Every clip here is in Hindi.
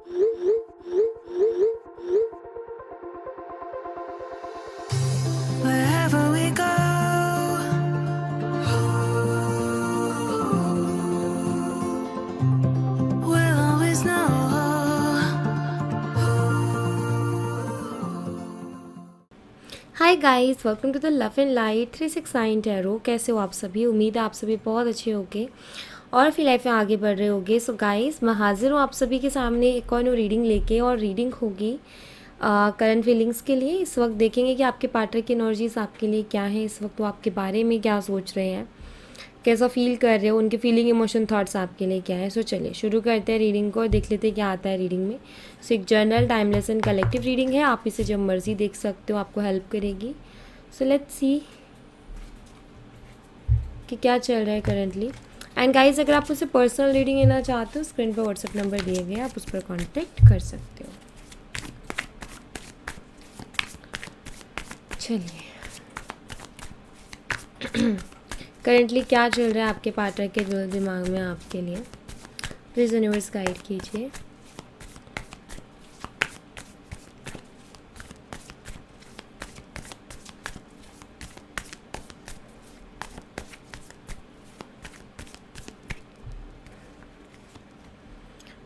Wherever we go, we'll always know. Hi guys, welcome to the love and light 369 tarot. कैसे हो आप सभी? उम्मीद है आप सभी बहुत अच्छे होंगे और अपनी लाइफ में आगे बढ़ रहे होंगे। सो गाइस, मैं हाजिर हूँ आप सभी के सामने एक और न्यू रीडिंग लेके, और रीडिंग होगी करंट फीलिंग्स के लिए। इस वक्त देखेंगे कि आपके पार्टनर की एनर्जीज आपके लिए क्या है इस वक्त, वो आपके बारे में क्या सोच रहे हैं, कैसा फील कर रहे हो, उनके फीलिंग इमोशन थॉट्स आपके लिए क्या है। सो चलिए शुरू करते हैं रीडिंग को और देख लेते हैं क्या आता है रीडिंग में। सो एक journal, timeless and collective reading है, आप इसे जब मर्जी देख सकते हो, आपको हेल्प करेगी। सो लेट्स सी कि क्या चल रहा है करंटली। एंड गाइज, अगर आप मुझसे पर्सनल रीडिंग लेना चाहते हो, स्क्रीन पर व्हाट्सएप नंबर दिए गए, आप उस पर कॉन्टेक्ट कर सकते हो। चलिए करंटली क्या चल रहा है आपके पार्टनर के दिल दिमाग में आपके लिए, प्लीज़ यूनिवर्स गाइड कीजिए।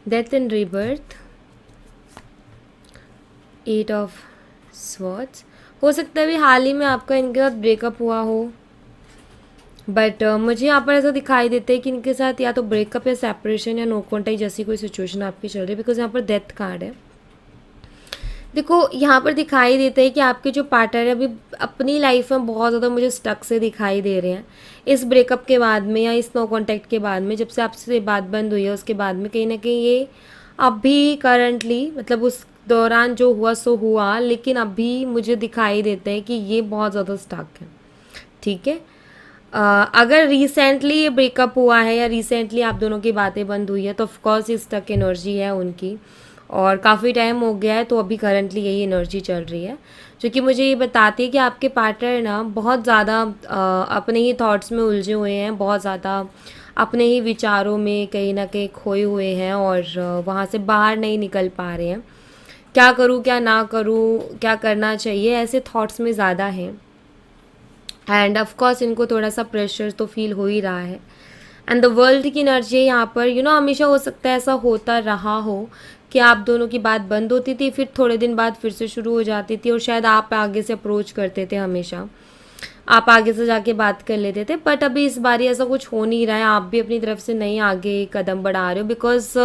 Death and rebirth, 8 of swords. हो सकता है अभी हाल ही में आपका इनके साथ ब्रेकअप हुआ हो, बट मुझे यहाँ पर ऐसा दिखाई देता है कि इनके साथ या तो ब्रेकअप या सेपरेशन या नो कॉन्टैक्ट जैसी कोई सिचुएशन आपकी चल रही है, बिकॉज यहाँ पर डेथ कार्ड है। देखो, यहाँ पर दिखाई देता है कि आपके जो पार्टनर है अभी अपनी लाइफ में बहुत ज़्यादा मुझे स्टक से दिखाई दे रहे हैं। इस ब्रेकअप के बाद में या इस नो कॉन्टैक्ट के बाद में, जब से आपसे बात बंद हुई है उसके बाद में, कहीं ना कहीं ये अभी करंटली, मतलब उस दौरान जो हुआ सो हुआ, लेकिन अभी मुझे दिखाई देता है कि ये बहुत ज़्यादा स्टक है। ठीक है, अगर रिसेंटली ये ब्रेकअप हुआ है या रिसेंटली आप दोनों की बातें बंद हुई है, तो ऑफकोर्स इस तक एनर्जी है उनकी, और काफ़ी टाइम हो गया है, तो अभी करंटली यही एनर्जी चल रही है, जो कि मुझे ये बताती है कि आपके पार्टनर ना बहुत ज़्यादा अपने ही थॉट्स में उलझे हुए हैं, बहुत ज़्यादा अपने ही विचारों में कहीं ना कहीं खोए हुए हैं, और वहाँ से बाहर नहीं निकल पा रहे हैं। क्या करूँ, क्या ना करूँ, क्या करना चाहिए, ऐसे थॉट्स में ज़्यादा हैं। एंड ऑफ कोर्स इनको थोड़ा सा प्रेशर तो फील हो ही रहा है। एंड द वर्ल्ड की एनर्जी यहाँ पर हमेशा हो सकता है ऐसा होता रहा हो कि आप दोनों की बात बंद होती थी, फिर थोड़े दिन बाद फिर से शुरू हो जाती थी, और शायद आप आगे से अप्रोच करते थे, हमेशा आप आगे से जाके बात कर लेते थे। बट अभी इस बारी ऐसा कुछ हो नहीं रहा है, आप भी अपनी तरफ से नहीं आगे कदम बढ़ा रहे हो, बिकॉज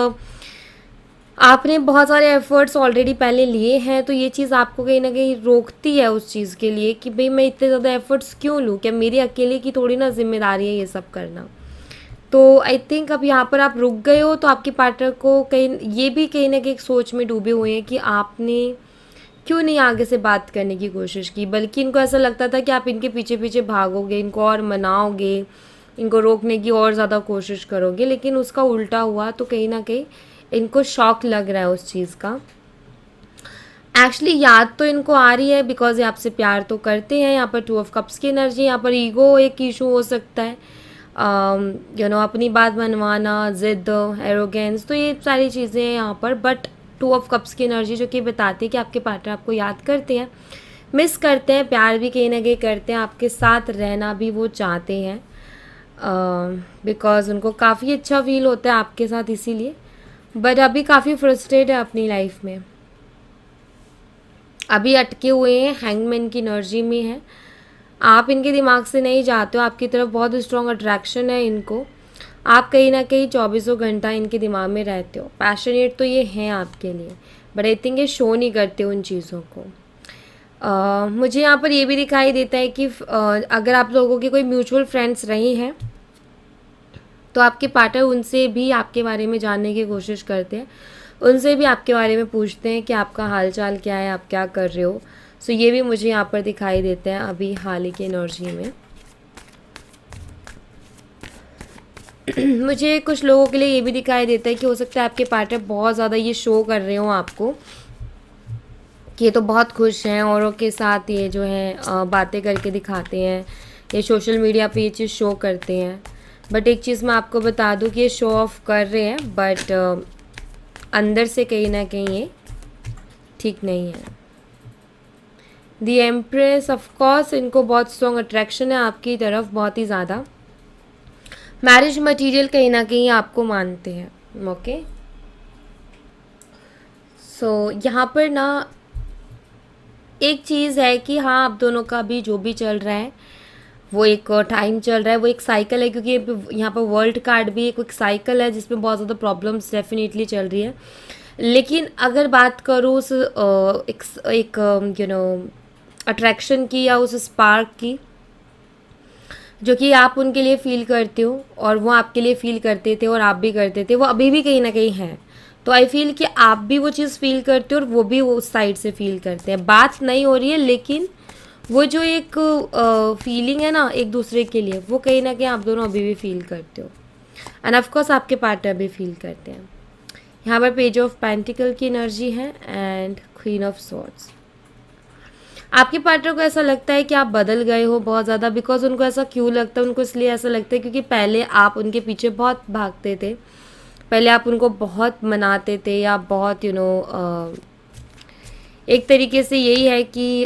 आपने बहुत सारे एफर्ट्स ऑलरेडी पहले लिए हैं, तो ये चीज़ आपको कहीं ना कहीं रोकती है उस चीज़ के लिए कि भाई मैं इतने ज़्यादा एफर्ट्स क्यों लूँ, क्या मेरी अकेले की थोड़ी ना जिम्मेदारी है ये सब करना। तो आई थिंक अब यहाँ पर आप रुक गए हो, तो आपके पार्टनर को कहीं ये भी कहीं ना कहीं एक सोच में डूबे हुए हैं कि आपने क्यों नहीं आगे से बात करने की कोशिश की, बल्कि इनको ऐसा लगता था कि आप इनके पीछे पीछे भागोगे, इनको और मनाओगे, इनको रोकने की और ज़्यादा कोशिश करोगे, लेकिन उसका उल्टा हुआ। तो कहीं ना कहीं इनको शॉक लग रहा है उस चीज़ का। एक्चुअली याद तो इनको आ रही है, बिकॉज ये आपसे प्यार तो करते हैं। यहाँ पर 2 ऑफ कप्स की एनर्जी, यहाँ पर ईगो एक इशू हो सकता है, अपनी बात मनवाना, ज़िद, एरोगेंस, तो ये सारी चीज़ें हैं यहाँ पर। बट 2 ऑफ कप्स की एनर्जी जो कि बताती है कि आपके पार्टनर आपको याद करते हैं, मिस करते हैं, प्यार भी कहीं ना कहीं करते हैं, आपके साथ रहना भी वो चाहते हैं, बिकॉज उनको काफ़ी अच्छा फील होता है आपके साथ, इसीलिए। बट अभी काफ़ी फ्रस्ट्रेट है अपनी लाइफ में, अभी अटके हुए हैं, हैंगमैन की एनर्जी में है। आप इनके दिमाग से नहीं जाते हो, आपकी तरफ बहुत स्ट्रॉन्ग अट्रैक्शन है इनको, आप कहीं ना कहीं 24 घंटा इनके दिमाग में रहते हो। पैशनेट तो ये हैं आपके लिए, बट आई थिंक ये शो नहीं करते उन चीज़ों को। मुझे यहाँ पर ये भी दिखाई देता है कि अगर आप लोगों के कोई म्यूचुअल फ्रेंड्स रहे हैं, तो आपके पार्टनर उनसे भी आपके बारे में जानने की कोशिश करते हैं, उनसे भी आपके बारे में पूछते हैं कि आपका हाल चाल क्या है, आप क्या कर रहे हो। सो ये भी मुझे यहाँ पर दिखाई देते हैं अभी हाल ही की एनर्जी में। मुझे कुछ लोगों के लिए ये भी दिखाई देता है कि हो सकता है आपके पार्टनर बहुत ज़्यादा ये शो कर रहे हो आपको कि ये तो बहुत खुश हैं, औरों के साथ ये जो है बातें करके दिखाते हैं, ये सोशल मीडिया पे ये चीज़ शो करते हैं। बट एक चीज़ मैं आपको बता दूं कि ये शो ऑफ कर रहे हैं, बट अंदर से कहीं ना कहीं ये ठीक नहीं है। दी एम्प्रेस, ऑफ कोर्स इनको बहुत स्ट्रॉन्ग अट्रैक्शन है आपकी तरफ, बहुत ही ज़्यादा। मैरिज मटेरियल कहीं ना कहीं आपको मानते हैं। ओके, सो यहाँ पर ना एक चीज़ है कि हाँ, आप दोनों का भी जो भी चल रहा है वो एक टाइम चल रहा है, वो एक साइकिल है, क्योंकि यहाँ पर वर्ल्ड कार्ड भी एक साइकिल है जिसमें बहुत ज़्यादा प्रॉब्लम्स डेफिनेटली चल रही है। लेकिन अगर बात करूँ उस एक यू नो अट्रैक्शन की या उस स्पार्क की जो कि आप उनके लिए फ़ील करते हो और वो आपके लिए फ़ील करते थे और आप भी करते थे, वो अभी भी कहीं ना कहीं है। तो आई फील कि आप भी वो चीज़ फ़ील करते हो और वो भी वो उस साइड से फ़ील करते हैं। बात नहीं हो रही है, लेकिन वो जो एक फीलिंग है ना एक दूसरे के लिए, वो कहीं ना कहीं आप दोनों अभी भी फील करते हो, एंड ऑफकोर्स आपके पार्टनर भी फील करते हैं। यहाँ पर पेज ऑफ पेंटिकल की एनर्जी है एंड क्वीन ऑफ सॉर्ड्स। आपके पार्टनर को ऐसा लगता है कि आप बदल गए हो बहुत ज़्यादा, बिकॉज उनको ऐसा क्यों लगता है, उनको इसलिए ऐसा लगता है क्योंकि पहले आप उनके पीछे बहुत भागते थे, पहले आप उनको बहुत मनाते थे, या बहुत एक तरीके से यही है कि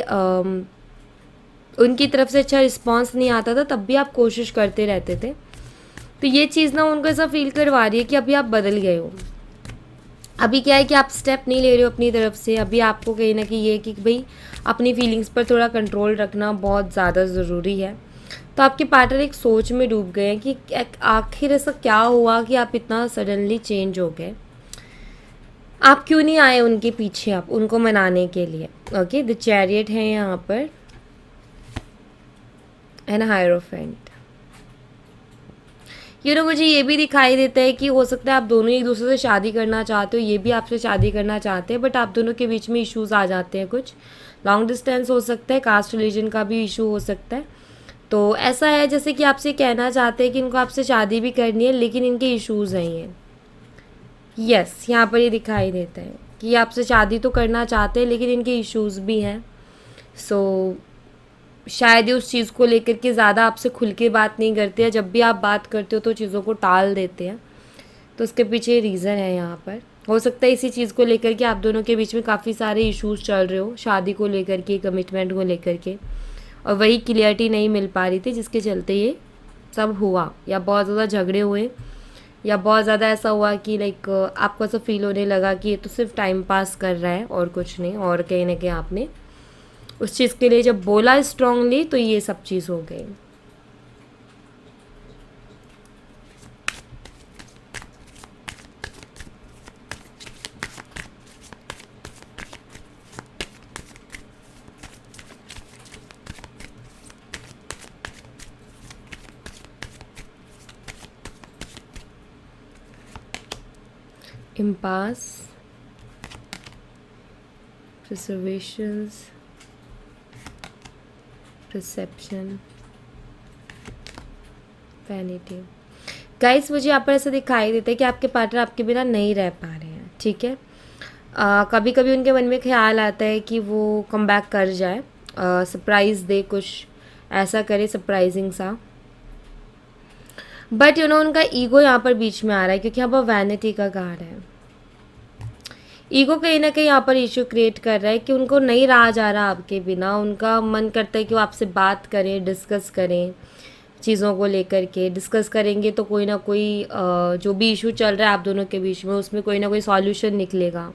उनकी तरफ से अच्छा रिस्पॉन्स नहीं आता था, तब भी आप कोशिश करते रहते थे। तो ये चीज़ ना उनको ऐसा फील करवा रही है कि अभी आप बदल गए हो। अभी क्या है कि आप स्टेप नहीं ले रहे हो अपनी तरफ से, अभी आपको कहीं ना कहीं ये कि भाई अपनी फीलिंग्स पर थोड़ा कंट्रोल रखना बहुत ज़्यादा ज़रूरी है। तो आपके पार्टनर एक सोच में डूब गए हैं कि आखिर ऐसा क्या हुआ कि आप इतना सडनली चेंज हो गए, आप क्यों नहीं आए उनके पीछे आप उनको मनाने के लिए। ओके, द चैरियट है यहाँ पर एंड हायरोफेंट। मुझे ये भी दिखाई देता है कि हो सकता है आप दोनों एक दूसरे से शादी करना चाहते हो, ये भी आपसे शादी करना चाहते हैं, बट आप दोनों के बीच में इश्यूज़ आ जाते हैं, कुछ लॉन्ग डिस्टेंस हो सकता है, कास्ट रिलीजन का भी इशू हो सकता है। तो ऐसा है जैसे कि आपसे कहना चाहते हैं कि इनको आपसे शादी भी करनी है, लेकिन इनके इश्यूज़ हैं ये। यस, यहाँ पर ये दिखाई देता है कि आपसे शादी तो करना चाहते हैं, लेकिन इनके इश्यूज़ भी हैं। सो शायद ये उस चीज़ को लेकर के ज़्यादा आपसे खुल के बात नहीं करते हैं, जब भी आप बात करते हो तो चीज़ों को टाल देते हैं। तो उसके पीछे रीज़न है यहाँ पर। हो सकता है इसी चीज़ को लेकर के आप दोनों के बीच में काफ़ी सारे इश्यूज़ चल रहे हो, शादी को लेकर के, कमिटमेंट को लेकर के, और वही क्लियरिटी नहीं मिल पा रही थी जिसके चलते ये सब हुआ, या बहुत ज़्यादा झगड़े हुए, या बहुत ज़्यादा ऐसा हुआ कि लाइक आपको ऐसा फील होने लगा कि ये तो सिर्फ टाइम पास कर रहा है और कुछ नहीं, और कहीं ना कहीं आपने उस चीज़ के लिए जब बोला स्ट्रांगली तो ये सब चीज़ हो गई। इम्पास, प्रिजर्वेशंस, परसेप्शन, वैनिटी। गाइस, मुझे यहाँ पर ऐसा दिखाई देता है कि आपके पार्टनर आपके बिना नहीं रह पा रहे हैं, ठीक है। कभी कभी उनके मन में ख्याल आता है कि वो कम बैक कर जाए, सरप्राइज़ दे, कुछ ऐसा करे सरप्राइजिंग सा, बट उनका ईगो यहाँ पर बीच में आ रहा है, क्योंकि यहाँ पर वैनिटी का कार्ड है। ईगो कहीं ना कहीं यहाँ पर इशू क्रिएट कर रहा है कि उनको नहीं रहा जा रहा आपके बिना, उनका मन करता है कि वो आपसे बात करें, डिस्कस करें, चीज़ों को लेकर के डिस्कस करेंगे तो कोई ना कोई जो भी इशू चल रहा है आप दोनों के बीच में, उसमें कोई ना कोई सॉल्यूशन निकलेगा।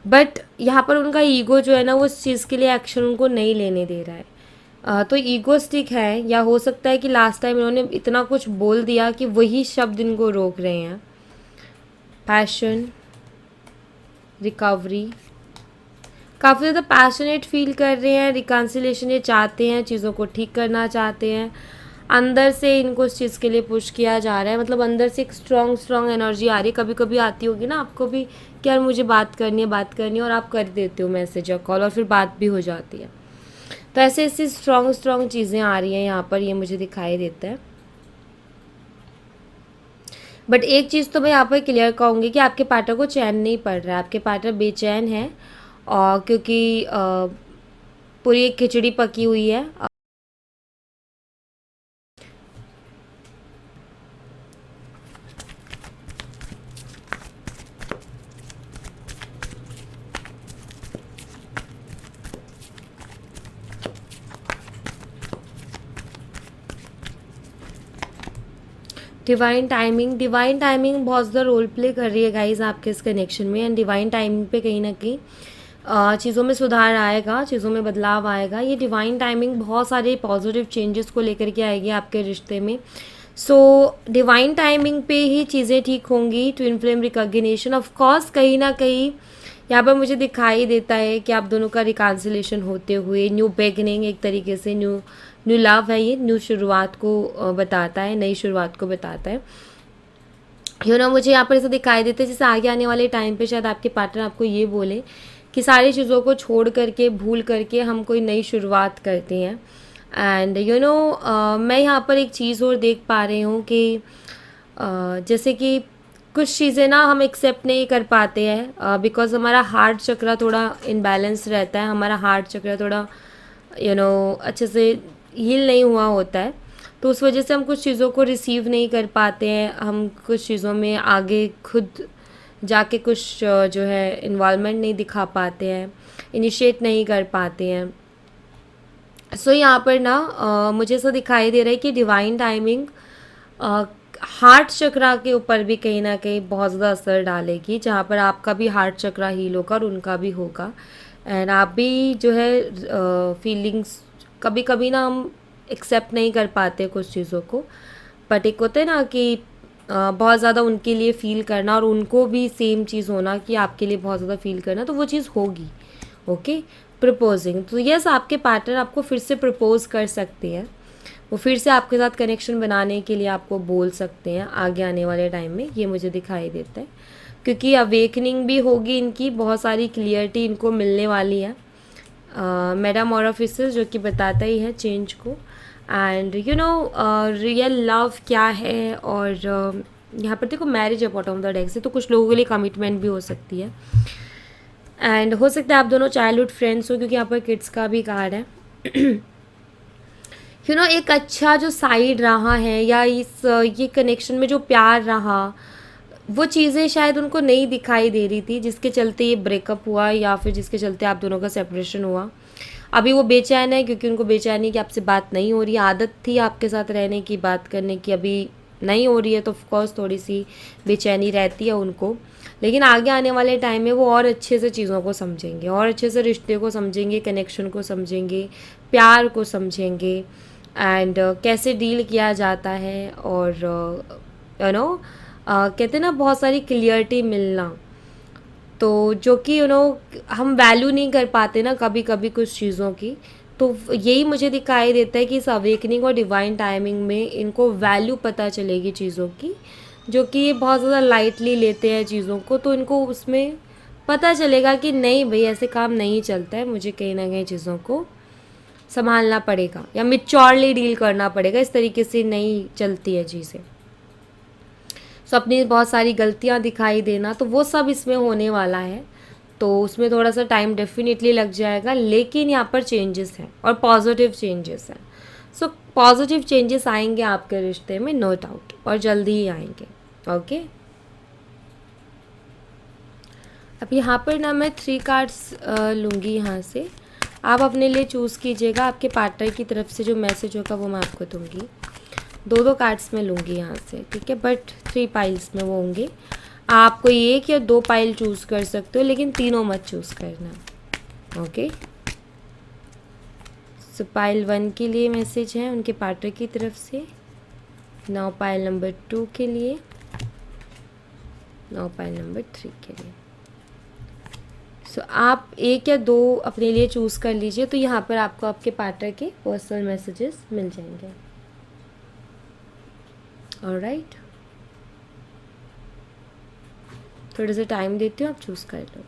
बट यहाँ पर उनका ईगो जो है ना, वो उस चीज़ के लिए एक्शन उनको नहीं लेने दे रहा है। तो ईगोस्टिक है, या हो सकता है कि लास्ट टाइम इन्होंने इतना कुछ बोल दिया कि वही शब्द इनको रोक रहे हैं। पैशन, रिकवरी, काफ़ी ज़्यादा पैशनेट फील कर रहे हैं, रिकन्सिलेशन ये चाहते हैं, चीज़ों को ठीक करना चाहते हैं, अंदर से इनको उस चीज़ के लिए पुश किया जा रहा है, मतलब अंदर से एक स्ट्रॉन्ग एनर्जी आ रही है। कभी कभी आती होगी ना आपको भी कि यार मुझे बात करनी है, और आप कर देते हो मैसेज या कॉल, और फिर बात भी हो जाती है। तो ऐसे ऐसी स्ट्रॉन्ग चीज़ें आ रही हैं यहाँ पर, ये मुझे दिखाई देता है। बट एक चीज़ तो मैं यहाँ पर क्लियर कहूँगी कि आपके पार्टनर को चैन नहीं पड़ रहा है, आपके पार्टनर बेचैन है, और क्योंकि पूरी एक खिचड़ी पकी हुई है। डिवाइन टाइमिंग बहुत ज़्यादा रोल प्ले कर रही है गाइज आपके इस कनेक्शन में, एंड डिवाइन टाइमिंग पे कहीं ना कहीं चीज़ों में सुधार आएगा, चीज़ों में बदलाव आएगा। ये डिवाइन टाइमिंग बहुत सारे पॉजिटिव चेंजेस को लेकर के आएगी आपके रिश्ते में। सो डिवाइन टाइमिंग पे ही चीज़ें ठीक होंगी। Twin flame recognition of course कहीं ना कहीं यहाँ पर मुझे दिखाई देता है कि आप दोनों का रिकॉन्सिलेशन होते हुए न्यू बिगनिंग, एक तरीके से न्यू न्यू लव है, ये न्यू शुरुआत को बताता है, नई शुरुआत को बताता है। मुझे यहाँ पर ऐसा दिखाई देता है जैसे आगे आने वाले टाइम पे शायद आपके पार्टनर आपको ये बोले कि सारी चीज़ों को छोड़ करके, भूल करके हम कोई नई शुरुआत करते हैं। एंड मैं यहाँ पर एक चीज़ और देख पा रही हूँ कि जैसे कि कुछ चीज़ें ना हम एक्सेप्ट नहीं कर पाते हैं बिकॉज हमारा हार्ट चक्र थोड़ा इनबैलेंस रहता है, हमारा हार्ट चक्र थोड़ा अच्छे से हील नहीं हुआ होता है, तो उस वजह से हम कुछ चीज़ों को रिसीव नहीं कर पाते हैं। हम कुछ चीज़ों में आगे खुद जाके कुछ जो है इन्वॉल्वमेंट नहीं दिखा पाते हैं, इनिशिएट नहीं कर पाते हैं। सो यहाँ पर ना मुझे ऐसा दिखाई दे रहा है कि डिवाइन टाइमिंग हार्ट चक्रा के ऊपर भी कहीं ना कहीं बहुत ज़्यादा असर डालेगी, जहाँ पर आपका भी हार्ट चक्रा हील होगा और उनका भी होगा। एंड आप भी जो है फीलिंग्स कभी कभी ना हम एक्सेप्ट नहीं कर पाते कुछ चीज़ों को, बट एक होता है ना कि बहुत ज़्यादा उनके लिए फ़ील करना और उनको भी सेम चीज़ होना कि आपके लिए बहुत ज़्यादा फ़ील करना, तो वो चीज़ होगी। ओके, प्रपोजिंग, तो यस आपके पार्टनर आपको फिर से प्रपोज कर सकते हैं, वो फिर से आपके साथ कनेक्शन बनाने के लिए आपको बोल सकते हैं आगे आने वाले टाइम में, ये मुझे दिखाई देता है। क्योंकि अवेकनिंग भी होगी इनकी, बहुत सारी क्लियरिटी इनको मिलने वाली है मेटामॉर्फोसिस, जो कि बताता ही है चेंज को। एंड रियल लव क्या है, और यहाँ पर देखो मैरिज है बॉटम ऑफ द डेक से, तो कुछ लोगों के लिए कमिटमेंट भी हो सकती है। एंड हो सकता है आप दोनों चाइल्डहुड फ्रेंड्स हो, क्योंकि यहाँ पर किड्स का भी कार्ड है। एक अच्छा जो साइड रहा है, या ये कनेक्शन में जो प्यार रहा, वो चीज़ें शायद उनको नहीं दिखाई दे रही थी, जिसके चलते ये ब्रेकअप हुआ, या फिर जिसके चलते आप दोनों का सेपरेशन हुआ। अभी वो बेचैन है क्योंकि उनको बेचैनी कि आपसे बात नहीं हो रही, आदत थी आपके साथ रहने की, बात करने की, अभी नहीं हो रही है, तो ऑफकोर्स थोड़ी सी बेचैनी रहती है उनको। लेकिन आगे आने वाले टाइम में वो और अच्छे से चीज़ों को समझेंगे, और अच्छे से रिश्ते को समझेंगे, कनेक्शन को समझेंगे, प्यार को समझेंगे, एंड कैसे डील किया जाता है। और कहते हैं ना बहुत सारी क्लियरिटी मिलना, तो जो कि हम वैल्यू नहीं कर पाते ना कभी कभी कुछ चीज़ों की, तो यही मुझे दिखाई देता है कि इस अवेकनिंग और डिवाइन टाइमिंग में इनको वैल्यू पता चलेगी चीज़ों की, जो कि ये बहुत ज़्यादा लाइटली लेते हैं चीज़ों को, तो इनको उसमें पता चलेगा कि नहीं भाई ऐसे काम नहीं चलता है, मुझे कहीं ना कहीं चीज़ों को संभालना पड़ेगा या मिच्योरली डील करना पड़ेगा, इस तरीके से नहीं चलती है चीज़ें। सो अपनी बहुत सारी गलतियाँ दिखाई देना, तो वो सब इसमें होने वाला है, तो उसमें थोड़ा सा टाइम डेफिनेटली लग जाएगा, लेकिन यहाँ पर चेंजेस हैं और पॉजिटिव चेंजेस हैं। सो पॉजिटिव चेंजेस आएंगे आपके रिश्ते में, नो डाउट, और जल्दी ही आएंगे। ओके, अब यहाँ पर ना मैं 3 कार्ड्स लूँगी यहाँ से, आप अपने लिए चूज़ कीजिएगा, आपके पार्टनर की तरफ से जो मैसेज होगा वो मैं आपको दूँगी। 2 पार्ट्स में लूँगी यहाँ से, ठीक है, बट 3 पाइल्स में वो होंगे। आप कोई 1 या 2 पाइल चूज़ कर सकते हो, लेकिन तीनों मत चूज़ करना। ओके, सो पाइल 1 के लिए मैसेज है उनके पार्टनर की तरफ से, नाउ पाइल नंबर 2 के लिए, नाउ पाइल नंबर 3 के लिए। सो आप 1 या 2 अपने लिए चूज़ कर लीजिए, तो यहाँ पर आपको आपके पार्टनर के पर्सनल मैसेजेस मिल जाएंगे। ऑलराइट, थोड़ा सा टाइम देती हूँ, आप चूज़ कर लो।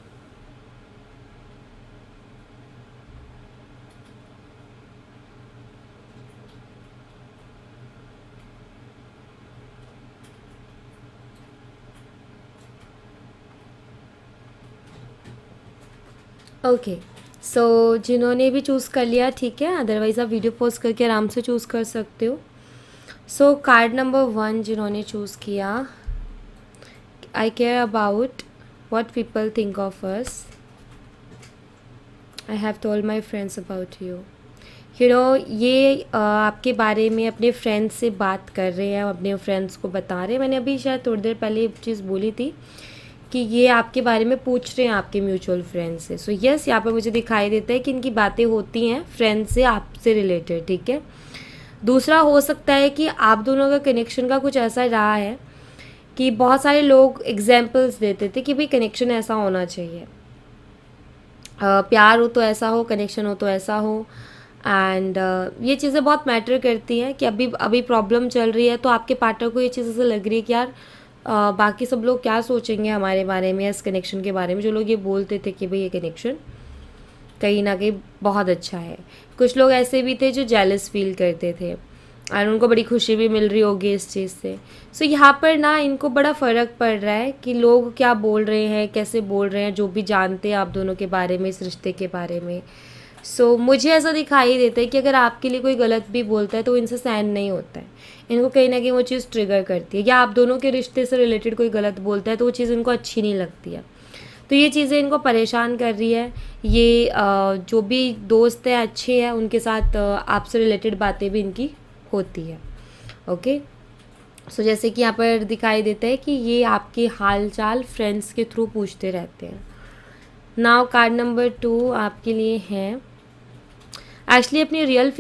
ओके, सो जिन्होंने भी चूज़ कर लिया ठीक है, अदरवाइज़ आप वीडियो पॉज करके आराम से चूज़ कर सकते हो। सो कार्ड नंबर 1 जिन्होंने चूज़ किया, I care about what people think of us. I have told my friends about you. ये आपके बारे में अपने फ्रेंड्स से बात कर रहे हैं, अपने फ्रेंड्स को बता रहे हैं। मैंने अभी शायद थोड़ी देर पहले एक चीज़ बोली थी कि ये आपके बारे में पूछ रहे हैं आपके म्यूचुअल फ्रेंड से। सो यस, यहाँ पर मुझे दिखाई देता है कि इनकी बातें होती हैं फ्रेंड से, आपसे रिलेटेड, ठीक है। दूसरा हो सकता है कि आप दोनों का कनेक्शन का कुछ ऐसा रहा है कि बहुत सारे लोग एग्जाम्पल्स देते थे कि भाई कनेक्शन ऐसा होना चाहिए, प्यार हो तो ऐसा हो, कनेक्शन हो तो ऐसा हो। एंड ये चीज़ें बहुत मैटर करती हैं कि अभी प्रॉब्लम चल रही है तो आपके पार्टनर को ये चीज़ ऐसे लग रही है कि यार बाकी सब लोग क्या सोचेंगे हमारे बारे में, इस कनेक्शन के बारे में। जो लोग ये बोलते थे कि भाई ये कनेक्शन कहीं ना कहीं बहुत अच्छा है। कुछ लोग ऐसे भी थे जो जेलस फील करते थे और उनको बड़ी खुशी भी मिल रही होगी इस चीज़ से। सो यहाँ पर ना इनको बड़ा फ़र्क पड़ रहा है कि लोग क्या बोल रहे हैं, कैसे बोल रहे हैं, जो भी जानते हैं आप दोनों के बारे में, इस रिश्ते के बारे में। सो मुझे ऐसा दिखाई देता है कि अगर आपके लिए कोई गलत भी बोलता है तो इनसे सहन नहीं होता है, इनको कहीं ना कहीं वो चीज़ ट्रिगर करती है। या आप दोनों के रिश्ते से रिलेटेड कोई गलत बोलता है तो वो चीज़ इनको अच्छी नहीं लगती है, तो ये चीज़ें इनको परेशान कर रही है। ये जो भी दोस्त हैं अच्छे हैं, उनके साथ आपसे रिलेटेड बातें भी इनकी होती है। ओके, सो जैसे कि यहाँ पर दिखाई देता है कि ये आपके हाल चाल फ्रेंड्स के थ्रू पूछते रहते हैं। नाउ कार्ड नंबर 2 आपके लिए है, एक्चुअली अपनी रियल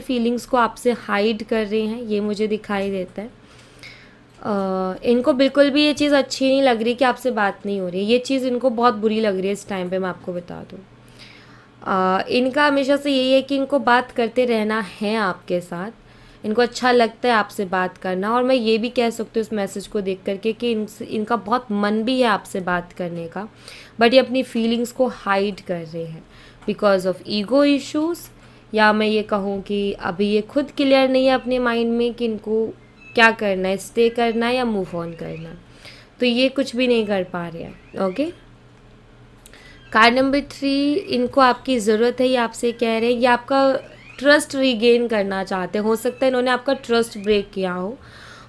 फीलिंग्स को आपसे हाइड कर रहे हैं, ये मुझे दिखाई देता है। इनको बिल्कुल भी ये चीज़ अच्छी नहीं लग रही कि आपसे बात नहीं हो रही, ये चीज़ इनको बहुत बुरी लग रही है इस टाइम पे, मैं आपको बता दूँ। इनका हमेशा से यही है कि इनको बात करते रहना है आपके साथ, इनको अच्छा लगता है आपसे बात करना। और मैं ये भी कह सकती हूँ इस मैसेज को देख करके कि इनका बहुत मन भी है आपसे बात करने का, बट ये अपनी फीलिंग्स को हाइड कर रहे हैं बिकॉज ऑफ ईगो इश्यूज़, या मैं ये कहूँ कि अभी ये खुद क्लियर नहीं है अपने माइंड में कि इनको क्या करना है, स्टे करना है या मूव ऑन करना, तो ये कुछ भी नहीं कर पा रहे हैं। ओके, कार्ड नंबर 3, इनको आपकी ज़रूरत है, ये आपसे कह रहे हैं, ये आपका ट्रस्ट रीगेन करना चाहते हैं। हो सकता है इन्होंने आपका ट्रस्ट ब्रेक किया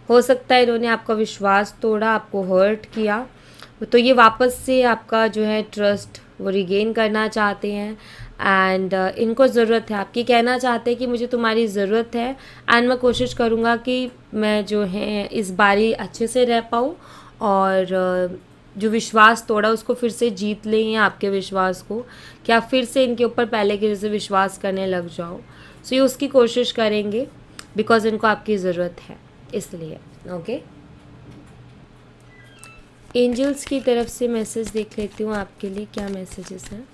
हो सकता है इन्होंने आपका विश्वास तोड़ा, आपको हर्ट किया, तो ये वापस से आपका जो है ट्रस्ट वो रीगेन करना चाहते हैं। एंड इनको ज़रूरत है आपकी, कहना चाहते हैं कि मुझे तुम्हारी ज़रूरत है एंड मैं कोशिश करूँगा कि मैं जो है इस बारी अच्छे से रह पाऊँ और जो विश्वास तोड़ा उसको फिर से जीत लें, या आपके विश्वास को कि आप फिर से इनके ऊपर पहले के जैसे विश्वास करने लग जाओ। सो ये उसकी कोशिश करेंगे बिकॉज इनको आपकी ज़रूरत है इसलिए। ओके, एंजल्स की तरफ से मैसेज देख लेती हूँ आपके लिए, क्या मैसेजेस हैं।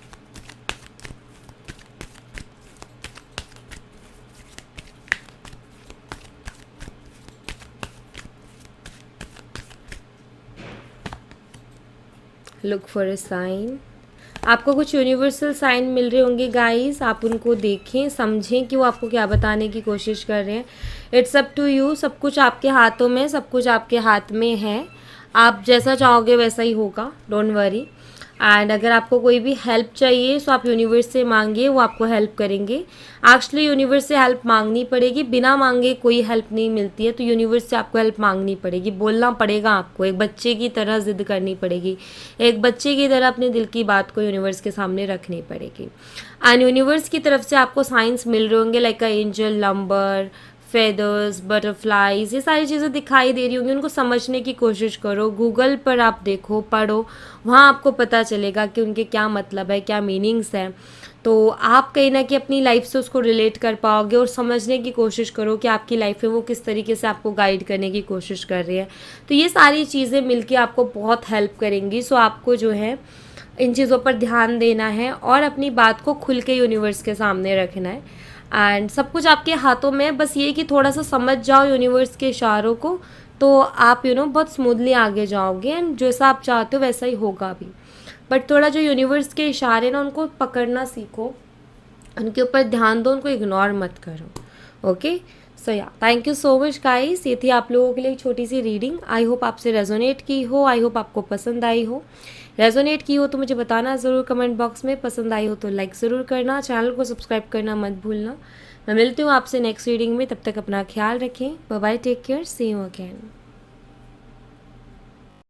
लुक फॉर अ साइन, आपको कुछ यूनिवर्सल साइन मिल रहे होंगे गाइस, आप उनको देखें, समझें कि वो आपको क्या बताने की कोशिश कर रहे हैं। इट्स अप टू यू, सब कुछ आपके हाथों में, सब कुछ आपके हाथ में है, आप जैसा चाहोगे वैसा ही होगा, डोंट वरी। एंड अगर आपको कोई भी हेल्प चाहिए तो आप यूनिवर्स से मांगिए, वो आपको हेल्प करेंगे। एक्चुअली यूनिवर्स से हेल्प मांगनी पड़ेगी, बिना मांगे कोई हेल्प नहीं मिलती है, तो यूनिवर्स से आपको हेल्प मांगनी पड़ेगी, बोलना पड़ेगा आपको, एक बच्चे की तरह ज़िद करनी पड़ेगी, एक बच्चे की तरह अपने दिल की बात को यूनिवर्स के सामने रखनी पड़ेगी। एंड यूनिवर्स की तरफ से आपको साइंस मिल रहे होंगे लाइक अ एंजल नंबर, फेदर्स, बटरफ्लाइज, ये सारी चीज़ें दिखाई दे रही होंगी, उनको समझने की कोशिश करो, गूगल पर आप देखो, पढ़ो, वहाँ आपको पता चलेगा कि उनके क्या मतलब है, क्या मीनिंग्स हैं। तो आप कहीं ना कहीं अपनी लाइफ से उसको रिलेट कर पाओगे और समझने की कोशिश करो कि आपकी लाइफ में वो किस तरीके से आपको गाइड करने की कोशिश कर रही है। तो ये सारी चीज़ें मिलके आपको बहुत हेल्प करेंगी। सो आपको जो है इन चीज़ों पर ध्यान देना है और अपनी बात को खुल के यूनिवर्स के सामने रखना है। एंड सब कुछ आपके हाथों में है, बस ये कि थोड़ा सा समझ जाओ यूनिवर्स के इशारों को, तो आप बहुत स्मूथली आगे जाओगे एंड जैसा आप चाहते हो वैसा ही होगा भी। बट थोड़ा जो यूनिवर्स के इशारे ना उनको पकड़ना सीखो, उनके ऊपर ध्यान दो, उनको इग्नोर मत करो। ओके, सो या thank you so much guys, ये थी आप लोगों के लिए एक छोटी सी रीडिंग। आई होप आपसे रेजोनेट की हो, आई होप आपको पसंद आई हो। रेजोनेट की हो तो मुझे बताना ज़रूर कमेंट बॉक्स में, पसंद आई हो तो लाइक ज़रूर करना, चैनल को सब्सक्राइब करना मत भूलना। मैं मिलती हूँ आपसे नेक्स्ट रीडिंग में, तब तक अपना ख्याल रखें, bye bye, take care, see you again.